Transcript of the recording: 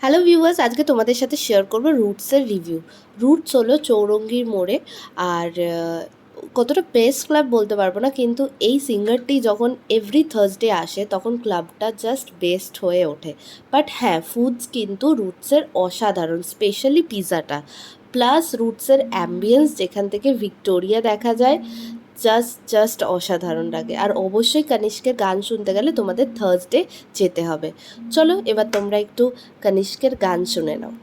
Hello viewers, আজকে তোমাদের সাথে শেয়ার করবো রুটসের রিভিউ। রুটস হলো চৌরঙ্গীর মোড়ে। আর কতটা বেস্ট ক্লাব বলতে পারবো না, কিন্তু এই সিঙ্গারটি যখন এভরি থার্সডে আসে তখন ক্লাবটা জাস্ট বেস্ট হয়ে ওঠে। বাট হ্যাঁ, ফুডস কিন্তু রুটসের অসাধারণ, স্পেশালি পিৎজাটা। প্লাস রুটসের অ্যাম্বিয়েন্স, যেখান থেকে ভিক্টোরিয়া দেখা যায়, জাস্ট অসাধারণ লাগে। আর অবশ্যই কনিষ্কের গান শুনতে গেলে তোমাদের থার্সডে যেতে হবে। চলো এবার তোমরা একটু কনিষ্কের গান শুনে নাও।